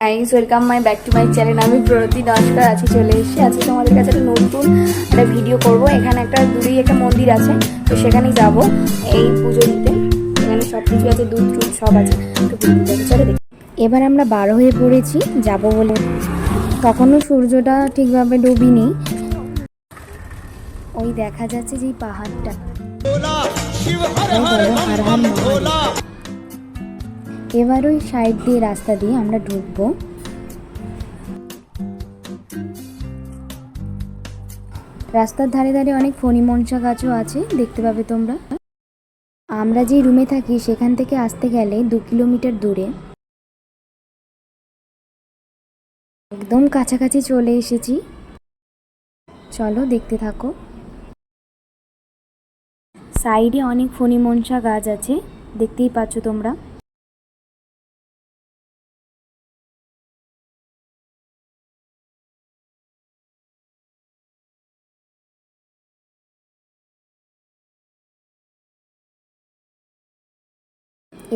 Guys welcome my back to my channel. আমি প্রতি নমস্কার আছি, চলে এসেছি আজকে তোমাদের কাছে একটা নতুন একটা ভিডিও করব। এখানে একটা দূরেই একটা মন্দির আছে, তো সেখানেই যাব এই পুজো দিতে। এখানে সব কিছু আছে, দুধ টুধ সব আছে, তো চলে দেখি। এবার আমরা বার হয়ে পড়েছি যাব বলে। তখনও সূর্যটা ঠিকভাবে ডুবিনি। ওই দেখা যাচ্ছে যে পাহাড়টা, এবার ওই সাইড দিয়ে রাস্তা দিয়ে আমরা ঢুকবো। রাস্তার ধারে ধারে অনেক ফণি মনসা গাছও আছে, দেখতে পাবে তোমরা। আমরা যে রুমে থাকি সেখান থেকে আসতে গেলে 2 কিলোমিটার দূরে। একদম কাছাকাছি চলে এসেছি, চলো দেখতে থাকো। সাইডে অনেক ফণি মনসা গাছ আছে, দেখতেই পাচ্ছ তোমরা।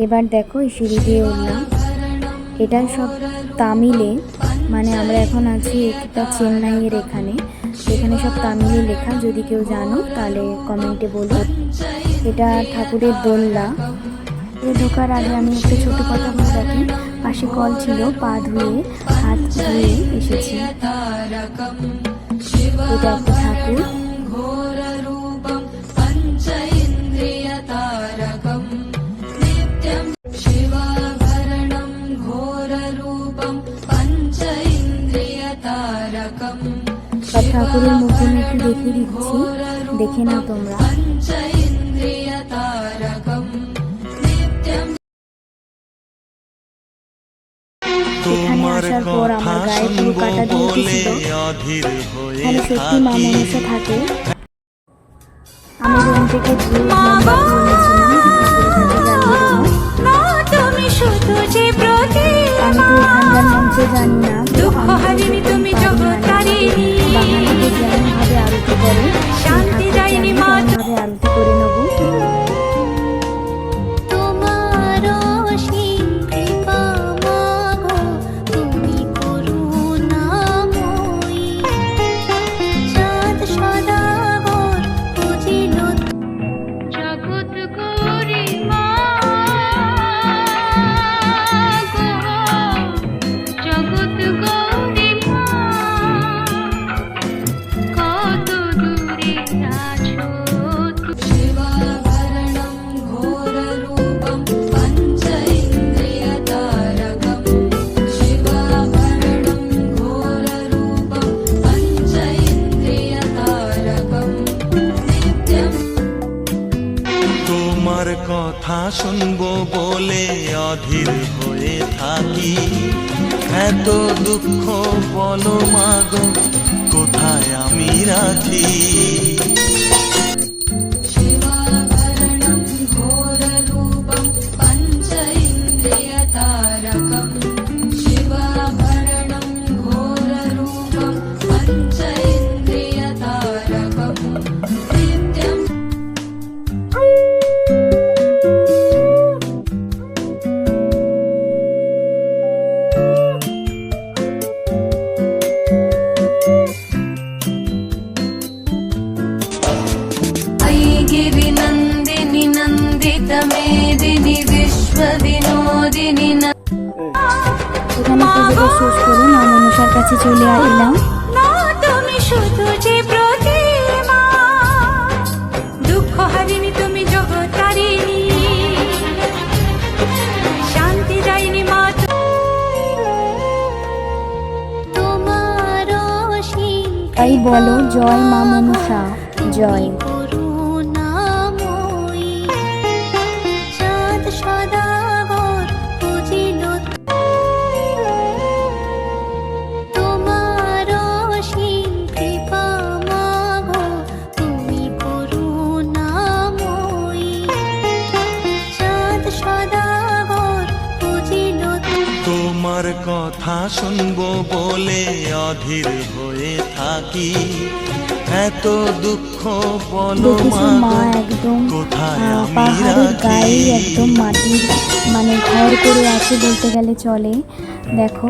এবার দেখো এই সিঁড়ি দিয়ে উঠলাম। এটা সব তামিলে, মানে আমরা এখন আছি একটা চেন্নাইয়ের এখানে। এখানে সব তামিলে লেখা, যদি কেউ জানো তাহলে কমেন্টে বলো। এটা ঠাকুরের দোলনা। ঢোকার আগে আমি একটা ছোট কথা বলে রাখি, পাশে কল ছিল, পা ধুয়ে হাত ধুয়ে এসেছি। এটা একটা ঠাকুর। সব ঠাকুরের মুখ আমি একটু দেখিয়ে দিচ্ছি, দেখে নাও তোমরা। এখানে আসার পর আমার গায়ে পুরো কাটা দিয়ে উঠেছিল। এখানে সত্যি মা মনসা থাকে। আমি রুম থেকে আমি তো এখানকার মন্ত্র জানি না, বাঙালিকে যেমন ভাবে আরতি করে ভাবে আরতি করে নেবো। কথা শুনবো বলে অধীর হয়ে থাকি, এত দুঃখ বলো মাগো কোথায় আমি রাখি। এখানে পুজোটা শেষ করে মা মনসার কাছে চলে এলাম। তাই বলো জয় মা মনসা জয়। তোমার কথা শুনবো বলে অধীর হয়ে থাকি, এত দুঃখ বলো দেখেছি মা একদম কোথায় আমি পাহাড়ের গায়ে রাখি একদম মাটির মানে ঘর করে আছে বলতে গেলে চলে। দেখো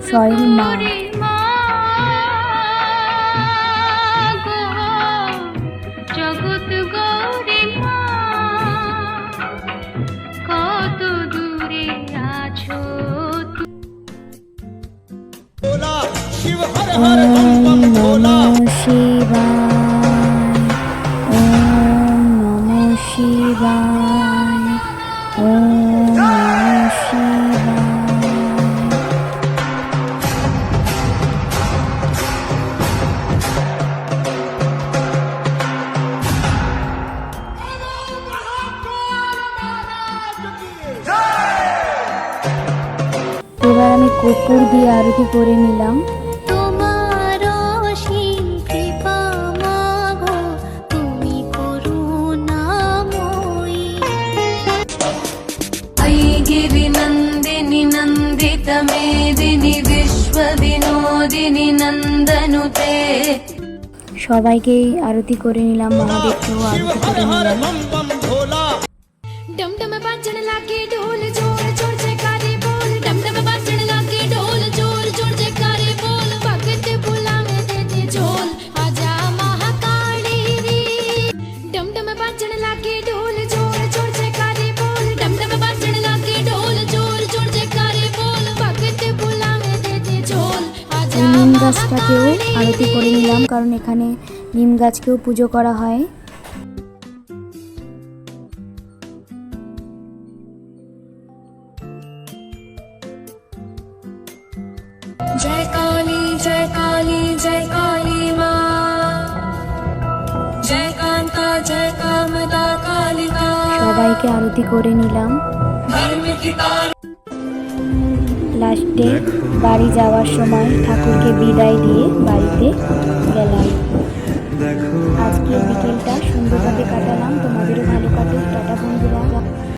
স্বয়ং মা। জগৎ গৌরী মা, কত দূরে আছো ওম নমঃ শিবায়, ওম নমঃ শিবায়, ওম নমঃ শিবায়। এবার আমি কর্পূর দিয়ে আরতি করে নিলাম। তোমার অসীম কৃপা মাগো, তুমি করুণাময়ী। ऐगिरि नन्दिनि नन्दित मेदिनि विश्व विनोदिनि नन्दनुते। সবাইকে আরতি করে নিলাম, মহাদেবকেও আরতি করে নিলাম। डम डम बाजण लागे ढोल जोर जोर जयकारे बोल, डम डम बाजण लागे ढोल जोर जोर जयकारे बोल, भगत बुलावे दे दे झोल आजा महाकाली रे। डम डम बाजण लागे ढोल जोर जोर जयकारे बोल, डम डम बाजण लागे ढोल जोर जोर जयकारे बोल, भगत बुलावे दे दे झोल आजा এই নিম গাছটাকেও আরতি করে নিলাম, কারণ এখানে নিম গাছকেও পুজো করা হয়। जय काली जय काली जय काली माँ, जय कांता जय कामदा कालिका। সবাইকে আরতি করে নিলাম। লাস্টে বাড়ি যাওয়ার সময় ঠাকুরকে বিদায় দিয়ে বাড়িতে গেলাম। আজকের বিকেলটা সুন্দরভাবে কাটালাম, তোমাদেরও ভালো কাটুক। টাটা বন্ধুরা।